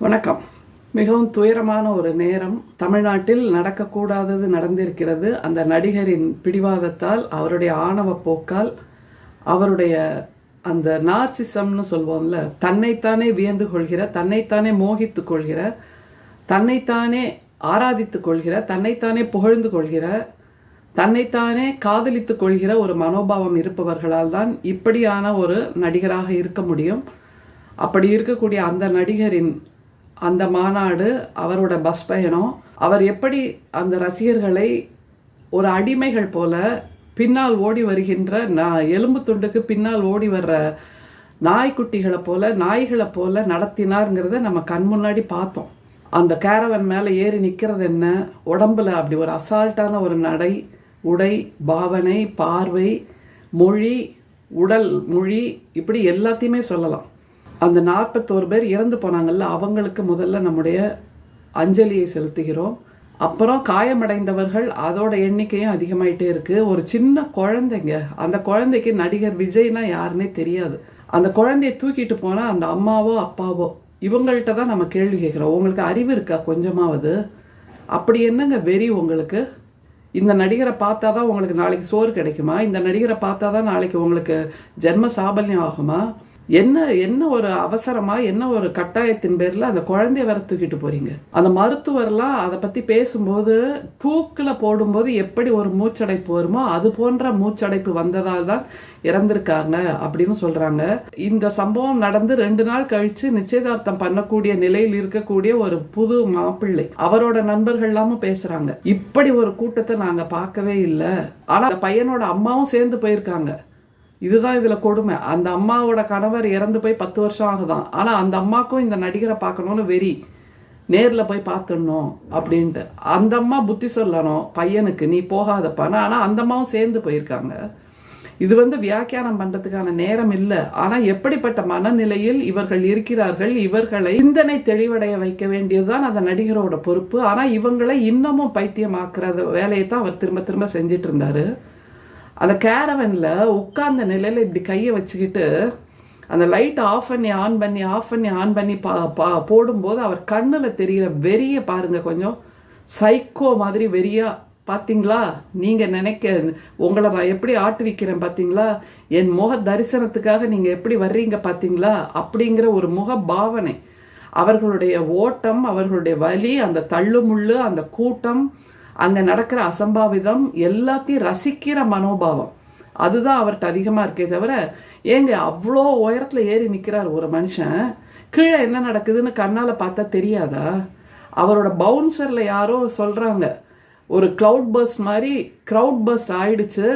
வணக்கம். மிகவும் துயரமான ஒரு நேரம். தமிழ்நாட்டில் நடக்கக்கூடாதது நடந்திருக்கிறது. அந்த நடிகரின் பிடிவாதத்தால், அவருடைய ஆணவ போக்கால், அவருடைய அந்த நார்சிசம்னு சொல்வோம்ல, தன்னைத்தானே வியந்து கொள்கிற, தன்னைத்தானே மோகித்து கொள்கிற, தன்னைத்தானே ஆராதித்து கொள்கிற, தன்னைத்தானே புகழ்ந்து கொள்கிற, தன்னைத்தானே காதலித்து கொள்கிற ஒரு மனோபாவம் இருப்பவர்களால் தான் இப்படியான ஒரு நடிகராக இருக்க முடியும். அப்படி இருக்கக்கூடிய அந்த நடிகரின் அந்த மாநாடு, அவரோட பஸ் பயணம், அவர் எப்படி அந்த ரசிகர்களை ஒரு அடிமைகள் போல பின்னால் ஓடி வருகின்ற எலும்பு துண்டுக்கு பின்னால் ஓடி வர்ற நாய்க்குட்டிகளை போல, நாய்களை போல நடத்தினார்ங்கிறத நம்ம கண் முன்னாடி பார்த்தோம். அந்த கேரவன் மேலே ஏறி நிற்கிறது என்ன, உடம்புல அப்படி ஒரு அசால்ட்டான ஒரு நடை, உடை, பாவனை, பார்வை, மொழி, உடல் மொழி, இப்படி எல்லாத்தையுமே சொல்லலாம். அந்த 41 பேர் இறந்து போனாங்கல்ல, அவங்களுக்கு முதல்ல நம்முடைய அஞ்சலியை செலுத்துகிறோம். அப்புறம் காயமடைந்தவர்கள், அதோட எண்ணிக்கையும் அதிகமாயிட்டே இருக்கு. ஒரு சின்ன குழந்தைங்க, அந்த குழந்தைக்கு நடிகர் விஜய்னா யாருன்னே தெரியாது. அந்த குழந்தைய தூக்கிட்டு போனா அந்த அம்மாவோ அப்பாவோ, இவங்கள்ட்ட தான் நம்ம கேள்வி கேட்குறோம். உங்களுக்கு அறிவு இருக்கா கொஞ்சமாவது? அப்படி என்னங்க வெறி உங்களுக்கு? இந்த நடிகரை பார்த்தா தான் உங்களுக்கு நாளைக்கு சோறு கிடைக்குமா? இந்த நடிகரை பார்த்தா தான் நாளைக்கு உங்களுக்கு ஜென்ம சாபல்யம் ஆகுமா? என்ன ஒரு அவசரமா, என்ன ஒரு கட்டாயத்தின் பேர்ல அந்த குழந்தைய வர தூக்கிட்டு போறீங்க? அந்த மருத்துவர்லாம் அதை பத்தி பேசும்போது, தூக்குல போடும்போது எப்படி ஒரு மூச்சடைப்பு வருமோ அது போன்ற மூச்சடைப்பு வந்ததால் தான் இறந்திருக்காங்க அப்படின்னு சொல்றாங்க. இந்த சம்பவம் நடந்து 2 நாள் கழிச்சு நிச்சயதார்த்தம் பண்ணக்கூடிய நிலையில் இருக்கக்கூடிய ஒரு புது மாப்பிள்ளை, அவரோட நண்பர்கள் எல்லாமும் பேசுறாங்க. இப்படி ஒரு கூட்டத்தை நாங்க பார்க்கவே இல்லை. ஆனா பையனோட அம்மாவும் சேர்ந்து போயிருக்காங்க. இதுதான் இதுல கொடுமை. அந்த அம்மாவோட கணவர் இறந்து போய் 10 வருஷம் ஆகுதான். ஆனா அந்த அம்மாக்கும் இந்த நடிகரை பார்க்கணும்னு வெறி, நேர்ல போய் பார்த்துடணும் அப்படின்ட்டு. அந்த அம்மா புத்தி சொல்லணும் பையனுக்கு, நீ போகாதப்பான்னு. ஆனா அந்த அம்மாவும் சேர்ந்து போயிருக்காங்க. இது வியாக்கியானம் பண்றதுக்கான நேரம் இல்லை. ஆனா எப்படிப்பட்ட மனநிலையில் இவர்கள் இருக்கிறார்கள், இவர்களை சிந்தனை தெளிவடைய வைக்க வேண்டியதுதான் அந்த நடிகரோட பொறுப்பு. ஆனா இவங்களை இன்னமும் பைத்தியமாக்குற வேலையை தான் அவர் திரும்ப திரும்ப செஞ்சிட்டு இருந்தாரு. அந்த கேரவன்ல உட்கார்ந்த நிலையில இப்படி கையை வச்சுக்கிட்டு அந்த லைட் ஆஃப் பண்ணி ஆன் பண்ணி ஆஃப் பண்ணி ஆன் பண்ணி போடும்போது அவர் கண்ணுல தெரிகிற வெறிய பாருங்க. கொஞ்சம் சைக்கோ மாதிரி வெறியா பார்த்தீங்களா? நீங்க உங்களை நான் எப்படி ஆட்டுவிக்கிறேன் பார்த்தீங்களா? என் முக தரிசனத்துக்காக நீங்க எப்படி வர்றீங்க பார்த்தீங்களா? அப்படிங்கிற ஒரு முக பாவனை, அவர்களுடைய ஓட்டம், அவர்களுடைய வலி, அந்த தள்ளுமுள்ளு, அந்த கூட்டம், அங்கே நடக்கிற அசம்பாவிதம் எல்லாத்தையும் ரசிக்கிற மனோபாவம், அதுதான் அவர்கிட்ட அதிகமாக இருக்கே தவிர, ஏங்க அவ்வளோ உயரத்தில் ஏறி நிற்கிறார் ஒரு மனுஷன், கீழே என்ன நடக்குதுன்னு கண்ணால் பார்த்தா தெரியாதா? அவரோட பவுன்சரில் யாரோ சொல்கிறாங்க, ஒரு க்ளவுட் பர்ஸ்ட் மாதிரி க்ரௌட் பர்ஸ்ட் ஆயிடுச்சு,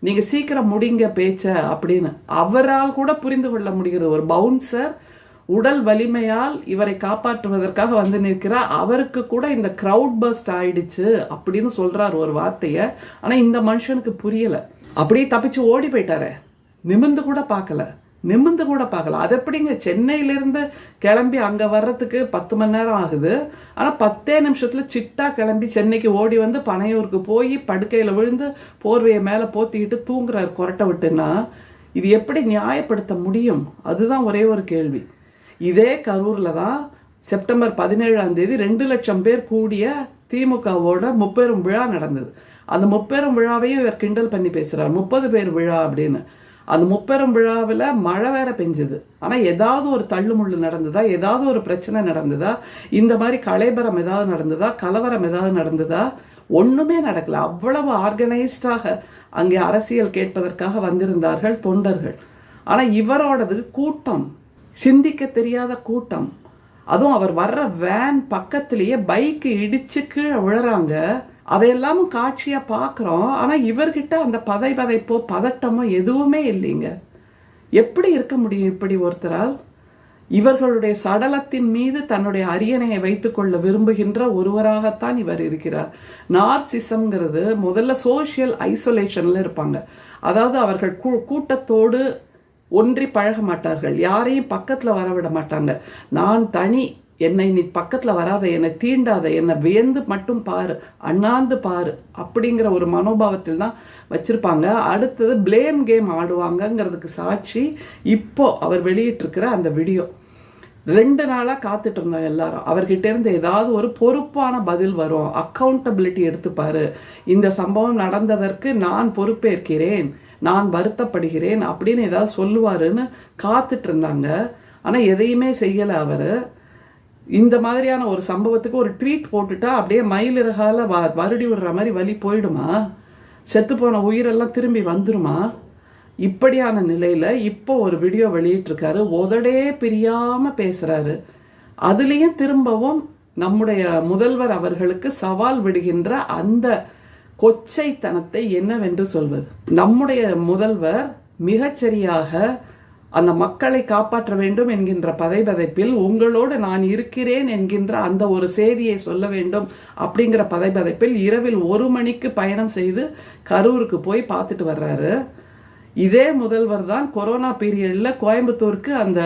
நீங்கள் சீக்கிரம் முடிங்க பேச்ச அப்படின்னு. அவரால் கூட புரிந்து கொள்ள முடிகிறது. ஒரு பவுன்சர் உடல் வலிமையால் இவரை காப்பாற்றுவதற்காக வந்து நிற்கிறார். அவருக்கு கூட இந்த கிரவுட் பர்ஸ்ட் ஆயிடுச்சு அப்படின்னு சொல்றாரு ஒரு வார்த்தைய. ஆனா இந்த மனுஷனுக்கு புரியல. அப்படியே தப்பிச்சு ஓடி போயிட்டாரு. நிமிந்து கூட பார்க்கல. அது எப்படிங்க சென்னையிலிருந்து கிளம்பி அங்க வர்றதுக்கு 10 மணி நேரம் ஆகுது. ஆனா 10 நிமிஷத்துல சிட்டா கிளம்பி சென்னைக்கு ஓடி வந்து பனையூருக்கு போய் படுக்கையில விழுந்து போர்வையை மேல போத்திக்கிட்டு தூங்குறாரு கொரட்டை விட்டுன்னா, இது எப்படி நியாயப்படுத்த முடியும்? அதுதான் ஒரே ஒரு கேள்வி. இதே கரூர்ல தான் செப்டம்பர் 17ஆம் தேதி 2 லட்சம் பேர் கூடிய திமுகவோட முப்பெரும் விழா நடந்தது. அந்த முப்பெரும் விழாவையும் இவர் கிண்டல் பண்ணி பேசுறார், 30 பேர் விழா அப்படின்னு. அந்த முப்பெரும் விழாவில் மழை வேற பெஞ்சது. ஆனா ஏதாவது ஒரு தள்ளுமுள்ளு நடந்ததா? ஏதாவது ஒரு பிரச்சனை நடந்ததா? இந்த மாதிரி கலைபரம் ஏதாவது நடந்ததா? கலவரம் ஏதாவது நடந்ததா? ஒண்ணுமே நடக்கல. அவ்வளவு ஆர்கனைஸ்டாக அங்கே அரசியல் கேட்பதற்காக வந்திருந்தார்கள் தொண்டர்கள். ஆனா இவரோடது கூட்டம், சிந்திக்க தெரியாத கூட்டம். அதுவும் அவர் வர்ற வேன் பக்கத்திலேயே பைக்கு இடிச்சு கீழே விழுறாங்க. அதையெல்லாமும் காட்சியா பார்க்குறோம். ஆனா இவர்கிட்ட அந்த பதைப்போ பதட்டமோ எதுவுமே இல்லைங்க. எப்படி இருக்க முடியும் இப்படி ஒருத்தரால்? இவர்களுடைய சடலத்தின் மீது தன்னுடைய அரியணையை வைத்துக் கொள்ள விரும்புகின்ற ஒருவராகத்தான் இவர் இருக்கிறார். நார்சிசம்ங்கிறது முதல்ல சோசியல் ஐசோலேஷன்ல இருப்பாங்க. அதாவது அவர்கள் கூட்டத்தோடு ஒன்றி பழக மாட்டார்கள், யாரையும் பக்கத்துல வரவிட மாட்டாங்க. நான் தனி, என்னை நீ பக்கத்துல வராத, என்னை தீண்டாத, என்னை வியந்து மட்டும் பாரு, அண்ணாந்து பாரு அப்படிங்கிற ஒரு மனோபாவத்தில் தான் வச்சிருப்பாங்க. அடுத்தது பிளேம் கேம் ஆடுவாங்கங்கிறதுக்கு சாட்சி இப்போ அவர் வெளியிட்டிருக்கிற அந்த வீடியோ. 2 நாளாக காத்துட்டு இருந்தோம் எல்லாரும். அவர்கிட்ட இருந்து ஏதாவது ஒரு பொறுப்பான பதில் வரும், அக்கௌண்டபிலிட்டி எடுத்துப்பாரு, இந்த சம்பவம் நடந்ததற்கு நான் பொறுப்பேற்கிறேன், நான் வருத்தப்படுகிறேன் அப்படின்னு ஏதாவது சொல்லுவாருன்னு காத்துட்டு இருந்தாங்க. ஆனால் எதையுமே செய்யலை அவர். இந்த மாதிரியான ஒரு சம்பவத்துக்கு ஒரு ட்வீட் போட்டுட்டா அப்படியே மயிலிறகால வருடி விடுற மாதிரி வலி போயிடுமா? செத்துப்போன உயிரெல்லாம் திரும்பி வந்துருமா? இப்படியான நிலையில் இப்போ ஒரு வீடியோ வெளியிட்டிருக்காரு. உதடே பிரியாமல் பேசுகிறாரு. அதுலேயும் திரும்பவும் நம்முடைய முதல்வர் அவர்களுக்கு சவால் விடுகின்ற அந்த கொச்சைத்தனத்தை என்னவென்று சொல்வது? நம்முடைய முதல்வர் மிகச்சரியாக அந்த மக்களை காப்பாற்ற வேண்டும் என்கின்ற பதைபதைப்பில் உங்களோடு நான் இருக்கிறேன் என்கின்ற அந்த ஒரு செய்தியை சொல்ல வேண்டும் அப்படிங்கிற பதைபதைப்பில் இரவில் 1 மணிக்கு பயணம் செய்து கரூருக்கு போய் பார்த்துட்டு வர்றாரு. இதே முதல்வர் தான் கொரோனா பீரியடில் கோயம்புத்தூருக்கு அந்த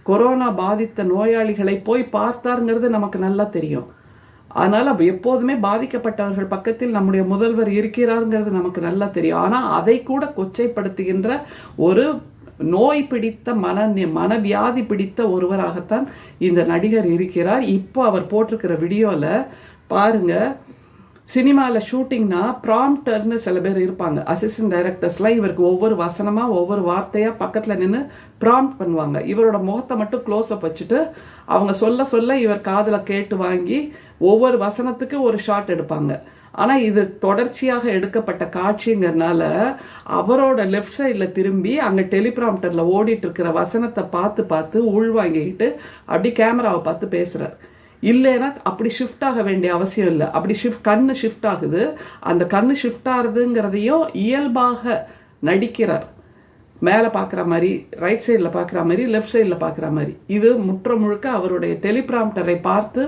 கொரோனா பாதித்த நோயாளிகளை போய் பார்த்தாருங்கிறது நமக்கு நல்லா தெரியும். அதனால் எப்போதுமே பாதிக்கப்பட்டவர்கள் பக்கத்தில் நம்முடைய முதல்வர் இருக்கிறாருங்கிறது நமக்கு நல்லா தெரியும். ஆனால் அதை கூட கொச்சைப்படுத்துகின்ற ஒரு நோய் பிடித்த மனவியாதி பிடித்த ஒருவராகத்தான் இந்த நடிகர் இருக்கிறார். இப்போ அவர் போட்டிருக்கிற வீடியோவில் பாருங்க, சினிமாவில் ஷூட்டிங்னா ப்ராம்ப்டர்னு சில பேர் இருப்பாங்க, அசிஸ்டன்ட் டைரக்டர்ஸ்லாம் இவருக்கு ஒவ்வொரு வசனமாக ஒவ்வொரு வார்த்தையாக பக்கத்தில் நின்று ப்ராம்ப்ட் பண்ணுவாங்க. இவரோட முகத்தை மட்டும் க்ளோஸ்அப் வச்சுட்டு அவங்க சொல்ல சொல்ல இவர் காதில் கேட்டு வாங்கி ஒவ்வொரு வசனத்துக்கு ஒரு ஷாட் எடுப்பாங்க. ஆனால் இது தொடர்ச்சியாக எடுக்கப்பட்ட காட்சிங்கிறதுனால அவரோட லெஃப்ட் சைடில் திரும்பி அங்கே டெலிப்ராம்டரில் ஓடிட்டு இருக்கிற வசனத்தை பார்த்து பார்த்து உள்வாங்கிக்கிட்டு அப்படி கேமராவை பார்த்து பேசுகிறார். இல்லைன்னா அப்படி ஷிஃப்ட் ஆக வேண்டிய அவசியம் இல்லை. அப்படி கண்ணு ஷிஃப்ட் ஆகுது. அந்த கண்ணு ஷிஃப்ட் ஆகுதுங்கிறதையும் இயல்பாக நடிக்கிறார். மேலே பார்க்குற மாதிரி, ரைட் சைடில் பார்க்குற மாதிரி, லெஃப்ட் சைடில் பார்க்குற மாதிரி. இது முற்ற முழுக்க அவருடைய டெலிப்ராம்டரை பார்த்து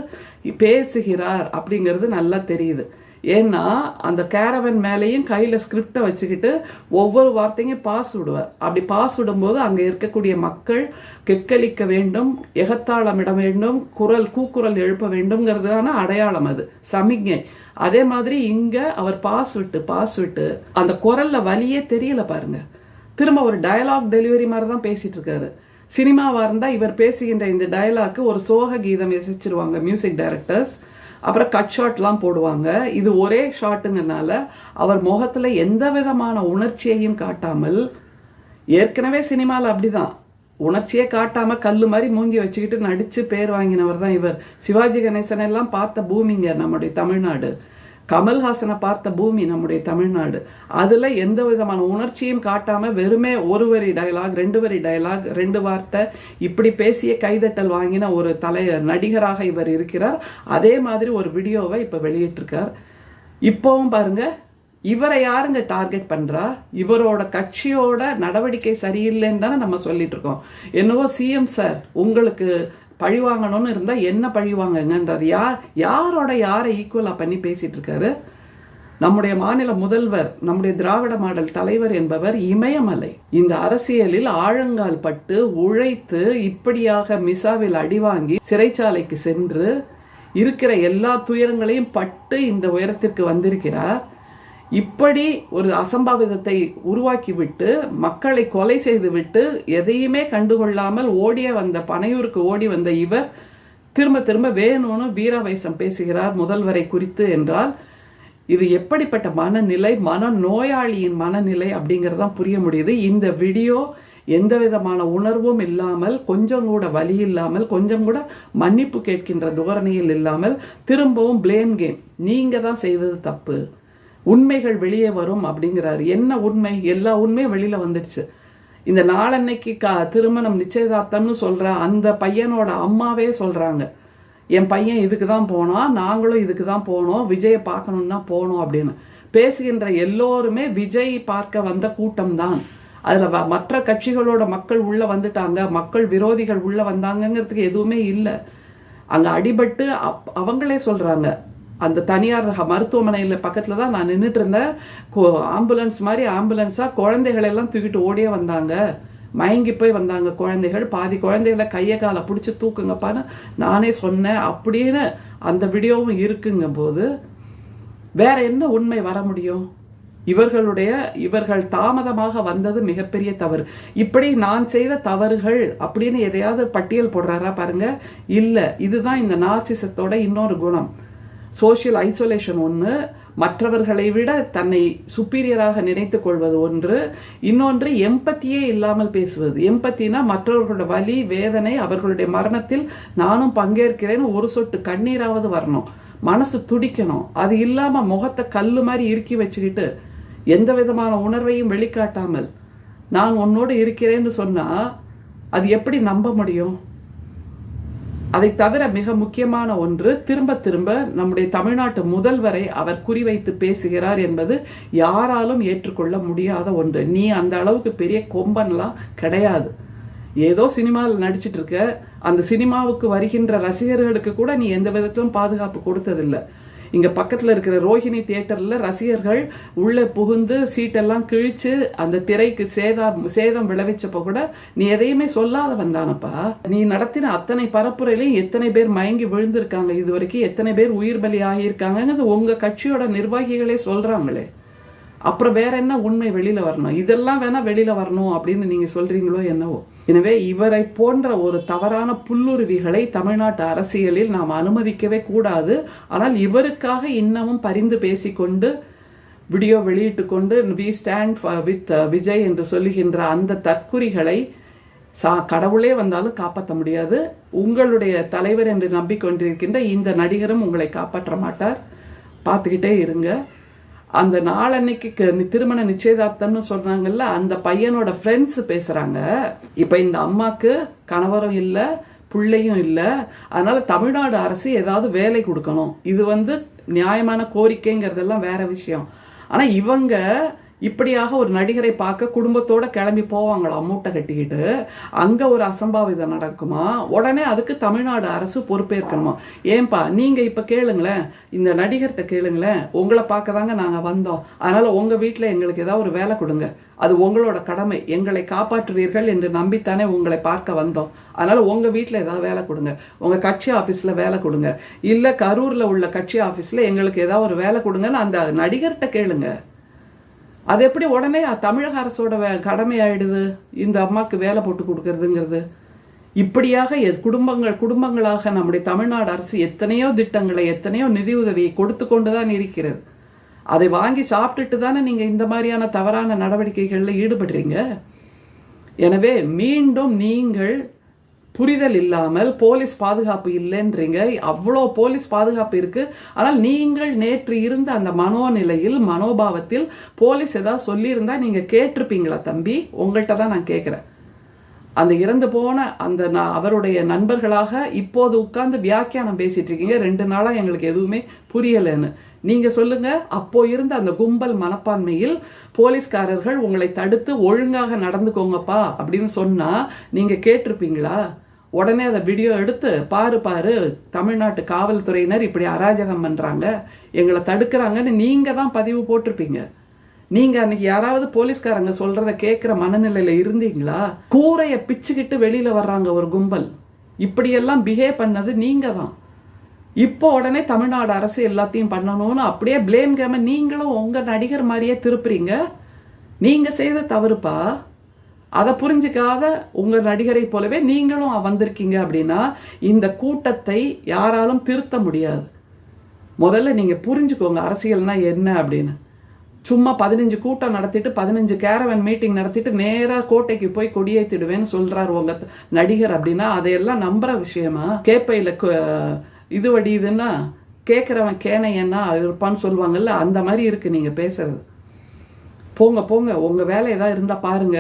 பேசுகிறார் அப்படிங்கிறது நல்லா தெரியுது. ஏன்னா அந்த கேரவன் மேலேயும் கையில் ஸ்கிரிப்டை வச்சுக்கிட்டு ஒவ்வொரு வார்த்தையும் பாஸ் விடுவார். அப்படி பாஸ் விடும்போது அங்கே இருக்கக்கூடிய மக்கள் கெக்களிக்க வேண்டும், எகத்தாளமிட வேண்டும், கூக்குரல் எழுப்ப வேண்டும்ங்கிறதுக்கான அடையாளம், அது சமிக்ஞை. அதே மாதிரி இங்கே அவர் பாஸ் விட்டு அந்த குரல்ல வலியே தெரியல பாருங்க. திரும்ப ஒரு டயலாக் டெலிவரி மாதிரி தான் பேசிட்டு இருக்காரு. சினிமாவாக இருந்தால் இவர் பேசுகின்ற இந்த டயலாக்கு ஒரு சோக கீதம் எசிச்சிருவாங்க மியூசிக் டைரக்டர்ஸ். அப்புறம் கட் ஷாட்லாம் போடுவாங்க. இது ஒரே ஷாட்டுங்கனால அவர் முகத்தில் எந்த விதமான உணர்ச்சியையும் காட்டாமல், ஏற்கனவே சினிமாவில் அப்படிதான் உணர்ச்சியே காட்டாமல் கல் மாதிரி மூஞ்சி வச்சுக்கிட்டு நடித்து பேர் வாங்கினவர் தான் இவர். சிவாஜி கணேசன் எல்லாம் பார்த்த பூமிங்க நம்முடைய தமிழ்நாடு. கமல்ஹாசனை பார்த்த பூமி நம்முடைய தமிழ்நாடு. அதில் எந்த விதமான உணர்ச்சியும் காட்டாமல் வெறுமே 1 வரி டயலாக், 2 வரி டயலாக், 2 வார்த்தை இப்படி பேசிய கைதட்டல் வாங்கின ஒரு நடிகராக இவர் இருக்கிறார். அதே மாதிரி ஒரு வீடியோவை இப்போ வெளியிட்டிருக்கார். இப்போவும் பாருங்க, இவரை யாருங்க டார்கெட் பண்ணுறா? இவரோட கட்சியோட நடவடிக்கை சரியில்லைன்னு தானே நம்ம சொல்லிட்டு இருக்கோம். என்னவோ சிஎம் சார் உங்களுக்கு பழி வாங்கணும்னு இருந்தால் என்ன பழி வாங்கங்கன்றது யாரை ஈக்குவலாக பண்ணி பேசிட்டு இருக்காரு? நம்முடைய மாநில முதல்வர், நம்முடைய திராவிட மாடல் தலைவர் என்பவர் இமயமலை. இந்த அரசியலில் ஆழங்கால் பட்டு உழைத்து இப்படியாக மிசாவில் அடி வாங்கி சிறைச்சாலைக்கு சென்று இருக்கிற எல்லா துயரங்களையும் பட்டு இந்த உயரத்திற்கு வந்திருக்கிறார். இப்படி ஒரு அசம்பாவிதத்தை உருவாக்கிவிட்டு மக்களை கொலை செய்துவிட்டு எதையுமே கண்டுகொள்ளாமல் பனையூருக்கு ஓடி வந்த இவர் திரும்ப திரும்ப வேணும்னு வீராவேசம் பேசுகிறார் முதல்வரை குறித்து என்றால் இது எப்படிப்பட்ட மனநிலை, மனநோயாளியின் மனநிலை அப்படிங்கிறதான் புரிய முடியுது. இந்த வீடியோ எந்த விதமான உணர்வும் இல்லாமல், கொஞ்சம் கூட வலி இல்லாமல், கொஞ்சம் கூட மன்னிப்பு கேட்கின்ற தோரணையில் இல்லாமல் திரும்பவும் பிளேம் கேம், நீங்க தான் செய்தது தப்பு, உண்மைகள் வெளியே வரும் அப்படிங்கிறாரு. என்ன உண்மை? எல்லா உண்மையும் வெளியில வந்துடுச்சு. இந்த நாளன்னைக்கு திருமணம் நிச்சயதார்த்தம்னு சொல்ற அந்த பையனோட அம்மாவே சொல்றாங்க, என் பையன் இதுக்கு தான் போனோம், நாங்களும் இதுக்கு தான் போனோம், விஜயை பார்க்கணுன்னு தான் போனோம் அப்படின்னு பேசுகின்ற எல்லோருமே விஜய் பார்க்க வந்த கூட்டம் தான். அதுல மற்ற கட்சிகளோட மக்கள் உள்ள வந்துட்டாங்க, மக்கள் விரோதிகள் உள்ள வந்தாங்கிறதுக்கு எதுவுமே இல்லை. அங்க அடிபட்டு அவங்களே சொல்றாங்க, அந்த தனியார் மருத்துவமனையில் பக்கத்தில் தான் நான் நின்றுட்டு இருந்தேன், ஆம்புலன்ஸ் மாதிரி ஆம்புலன்ஸாக குழந்தைகளெல்லாம் தூக்கிட்டு ஓடியே வந்தாங்க, மயங்கி போய் வந்தாங்க குழந்தைகள், பாதி குழந்தைகளை கையை காலை பிடிச்சி தூக்குங்கப்பான்னு நானே சொன்னேன் அப்படின்னு அந்த வீடியோவும் இருக்குங்க போது வேற என்ன உண்மை வர முடியும்? இவர்கள் தாமதமாக வந்தது மிகப்பெரிய தவறு. இப்படி நான் செய்த தவறுகள் அப்படின்னு எதையாவது பட்டியல் போடுறாரா பாருங்க. இல்ல. இதுதான் இந்த நார்சிசத்தோட இன்னொரு குணம். சோஷியல் ஐசோலேஷன் ஒன்று, மற்றவர்களை விட தன்னை சுப்பீரியராக நினைத்துக் கொள்வது ஒன்று, இன்னொன்று எம்பத்தியே இல்லாமல் பேசுவது. எம்பத்தினா மற்றவர்களோட வலி வேதனை, அவர்களுடைய மரணத்தில் நானும் பங்கேற்கிறேன்னு ஒரு சொட்டு கண்ணீராவது வரணும், மனசு துடிக்கணும். அது இல்லாம முகத்தை கல்லு மாதிரி இறுக்கி வச்சுக்கிட்டு எந்த விதமான உணர்வையும் வெளிக்காட்டாமல் நான் உன்னோடு இருக்கிறேன்னு சொன்னா அது எப்படி நம்ப முடியும்? அதை தவிர மிக முக்கியமான ஒன்று, திரும்ப திரும்ப நம்முடைய தமிழ்நாட்டு முதல்வரை அவர் குறிவைத்து பேசுகிறார் என்பது யாராலும் ஏற்றுக்கொள்ள முடியாத ஒன்று. நீ அந்த அளவுக்கு பெரிய கொம்பன்லாம் கிடையாது. ஏதோ சினிமாவில் நடிச்சிட்டு இருக்க, அந்த சினிமாவுக்கு வருகின்ற ரசிகர்களுக்கு கூட நீ எந்த விதத்திலும் பாதுகாப்பு கொடுத்ததில்லை. இங்க பக்கத்துல இருக்கிற ரோஹிணி தியேட்டர்ல ரசிகர்கள் உள்ள புகுந்து சீட்டெல்லாம் கிழிச்சு அந்த திரைக்கு சேதம் விளைவிச்சப்ப கூட நீ எதையுமே சொல்லாத வந்தானப்பா. நீ நடத்தின அத்தனை பரப்புரையிலையும் எத்தனை பேர் மயங்கி விழுந்திருக்காங்க, இது வரைக்கும் எத்தனை பேர் உயிர் பலி ஆகியிருக்காங்கிறது உங்க கட்சியோட நிர்வாகிகளே சொல்றாங்களே. அப்புறம் வேற என்ன உண்மை வெளியில வரணும்? இதெல்லாம் வேணா வெளியில வரணும் அப்படின்னு நீங்க சொல்றீங்களோ என்னவோ. எனவே இவரை போன்ற ஒரு தவறான புல்லுருவிகளை தமிழ்நாட்டு அரசியலில் நாம் அனுமதிக்கவே கூடாது. ஆனால் இவருக்காக இன்னமும் பரிந்து பேசிக்கொண்டு வீடியோ வெளியிட்டு கொண்டு வி ஸ்டாண்ட் வித் விஜய் என்று சொல்லுகின்ற அந்த தற்குறிகளை கடவுளே வந்தாலும் காப்பாற்ற முடியாது. உங்களுடைய தலைவர் என்று நம்பிக்கொண்டிருக்கின்ற இந்த நடிகரும் உங்களை காப்பாற்ற மாட்டார். பார்த்துக்கிட்டே இருங்க. அந்த நாளன்னைக்கு திருமண நிச்சயதார்த்தம்னு சொல்றாங்கல்ல, அந்த பையனோட ஃப்ரெண்ட்ஸ் பேசுறாங்க. இப்ப இந்த அம்மாக்கு கணவரும் இல்ல, பிள்ளையும் இல்ல, அதனால தமிழ்நாடு அரசு ஏதாவது வேலை கொடுக்கணும். இது நியாயமான கோரிக்கைங்கிறதெல்லாம் வேற விஷயம். ஆனா இவங்க இப்படியாக ஒரு நடிகரை பார்க்க குடும்பத்தோட கிளம்பி போவாங்களாம் மூட்டை கட்டிக்கிட்டு. அங்க ஒரு அசம்பாவிதம் நடக்குமா, உடனே அதுக்கு தமிழ்நாடு அரசு பொறுப்பேற்கணுமா? ஏன்பா நீங்க இப்ப கேளுங்களேன், இந்த நடிகர்கிட்ட கேளுங்களேன், உங்களை பார்க்க தாங்க நாங்க வந்தோம், அதனால உங்க வீட்டுல எங்களுக்கு ஏதாவது ஒரு வேலை கொடுங்க, அது உங்களோட கடமை, எங்களை காப்பாற்றுவீர்கள் என்று நம்பித்தானே உங்களை பார்க்க வந்தோம், அதனால உங்க வீட்டுல ஏதாவது வேலை கொடுங்க, உங்க கட்சி ஆபீஸ்ல வேலை கொடுங்க, இல்ல கரூர்ல உள்ள கட்சி ஆபீஸ்ல எங்களுக்கு ஏதாவது ஒரு வேலை கொடுங்கன்னு அந்த நடிகர்கிட்ட கேளுங்க. அது எப்படி உடனே தமிழக அரசோட கடமை ஆயிடுது இந்த அம்மாக்கு வேலை போட்டு கொடுக்கறதுங்கிறது? இப்படியாக குடும்பங்களாக நம்முடைய தமிழ்நாடு அரசு எத்தனையோ திட்டங்களை எத்தனையோ நிதி உதவியை கொடுத்து கொண்டுதான் இருக்கிறது. அதை வாங்கி சாப்பிட்டுட்டு தானே நீங்க இந்த மாதிரியான தவறான நடவடிக்கைகள்ல ஈடுபடுறீங்க. எனவே மீண்டும் நீங்கள் புரிதல் இல்லாமல் போலீஸ் பாதுகாப்பு இல்லைன்றீங்க. அவ்வளோ போலீஸ் பாதுகாப்பு இருக்கு. ஆனால் நீங்கள் நேற்று இருந்த அந்த மனோநிலையில் மனோபாவத்தில் போலீஸ் ஏதாவது சொல்லியிருந்தா நீங்க கேட்டிருப்பீங்களா தம்பி? உங்கள்கிட்ட தான் நான் கேட்கிறேன். அந்த இறந்து போன அந்த அவருடைய நண்பர்களாக இப்போது உட்கார்ந்து வியாக்கியானம் பேசிட்டு இருக்கீங்க. 2 நாளா எங்களுக்கு எதுவுமே புரியலன்னு நீங்க சொல்லுங்க. அப்போ இருந்த அந்த கும்பல் மனப்பான்மையில் போலீஸ்காரர்கள் உங்களை தடுத்து ஒழுங்காக நடந்துக்கோங்கப்பா அப்படின்னு சொன்னா நீங்க கேட்டிருப்பீங்களா? உடனே அதை வீடியோ எடுத்து பாரு தமிழ்நாட்டு காவல்துறையினர் இப்படி அராஜகம் பண்றாங்க, எங்களை தடுக்கிறாங்கன்னு நீங்க தான் பதிவு போட்டிருப்பீங்க. நீங்க அன்னைக்கு யாராவது போலீஸ்காரங்க சொல்றத கேட்கிற மனநிலையில இருந்தீங்களா? கூரைய பிச்சுக்கிட்டு வெளியில வர்றாங்க ஒரு கும்பல். இப்படியெல்லாம் பிஹேவ் பண்ணது நீங்க தான். இப்போ உடனே தமிழ்நாடு அரசு எல்லாத்தையும் பண்ணணும்னு அப்படியே பிளேம் கேம நீங்களும் உங்க நடிகர் மாதிரியே திருப்புறீங்க. நீங்க செய்த தவறுப்பா. அதை புரிஞ்சுக்காத உங்க நடிகரை போலவே நீங்களும் வந்திருக்கீங்க அப்படின்னா இந்த கூட்டத்தை யாராலும் திருத்த முடியாது. முதல்ல நீங்க புரிஞ்சுக்கோங்க அரசியல்னா என்ன அப்படின்னு. சும்மா 15 கூட்டம் நடத்திட்டு 15 கேரவன் மீட்டிங் நடத்திட்டு நேரா கோட்டைக்கு போய் கொடியேத்திடுவேன்னு சொல்றாரு உங்க நடிகர் அப்படின்னா அதையெல்லாம் நம்புற விஷயமா? கேப்பையில இது வடியுதுன்னா கேட்கிறவன் கேனையன்னா இருப்பான்னு சொல்லுவாங்கல்ல, அந்த மாதிரி இருக்கு நீங்க பேசுறது. போங்க உங்க வேலை ஏதாவது இருந்தா பாருங்க.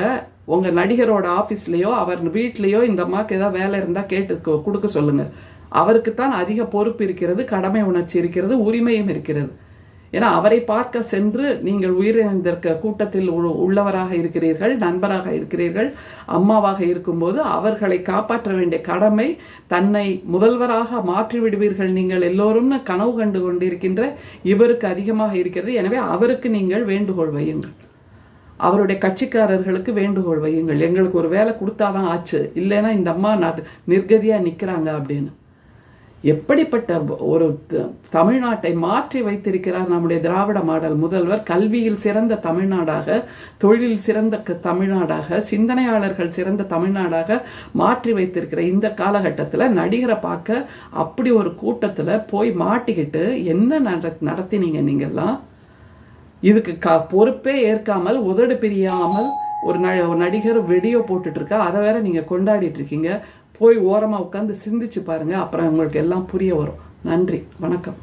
உங்க நடிகரோட ஆபீஸ்லயோ அவர் வீட்லயோ இந்த அம்மாக்கு ஏதாவது வேலை இருந்தா கேட்டு கொடுக்க சொல்லுங்க. அவருக்குத்தான் அதிக பொறுப்பு இருக்கிறது, கடமை உணர்ச்சி இருக்கிறது, உரிமையும் இருக்கிறது. ஏன்னா அவரை பார்க்க சென்று நீங்கள் உயிரிழந்திருக்க கூட்டத்தில் உள்ளவராக இருக்கிறீர்கள், நண்பராக இருக்கிறீர்கள், அம்மாவாக இருக்கும்போது அவர்களை காப்பாற்ற வேண்டிய கடமை தன்னை முதல்வராக மாற்றி விடுவீர்கள் நீங்கள் எல்லோரும்னு கனவு கண்டு கொண்டிருக்கின்ற இவருக்கு அதிகமாக இருக்கிறது. எனவே அவருக்கு நீங்கள் வேண்டுகோள் வையுங்கள், அவருடைய கட்சிக்காரர்களுக்கு வேண்டுகோள் வையுங்கள், எங்களுக்கு ஒரு வேலை கொடுத்தாதான் ஆச்சு, இல்லைன்னா இந்த அம்மா நிர்கதியா நிக்கிறாங்க அப்படின்னு. எப்படிப்பட்ட ஒரு தமிழ்நாட்டை மாற்றி வைத்திருக்கிறார் நம்முடைய திராவிட மாடல் முதல்வர். கல்வியில் சிறந்த தமிழ்நாடாக, தொழிலில் சிறந்த தமிழ்நாடாக, சிந்தனையாளர்கள் சிறந்த தமிழ்நாடாக மாற்றி வைத்திருக்கிற இந்த காலகட்டத்தில் நடிகரை பார்க்க அப்படி ஒரு கூட்டத்தில் போய் மாட்டிக்கிட்டு என்ன நடத்தினீங்க நீங்கள்லாம்? இதுக்கு பொறுப்பே ஏற்காமல், உதடு பிரியாமல் ஒரு நடிகர் வீடியோ போட்டுட்டு இருக்கா, அதை வேற நீங்க கொண்டாடிட்டு இருக்கீங்க. போய் ஓரமா உட்காந்து சிந்திச்சு பாருங்க, அப்புறம் உங்களுக்கு எல்லாம் புரிய வரும். நன்றி, வணக்கம்.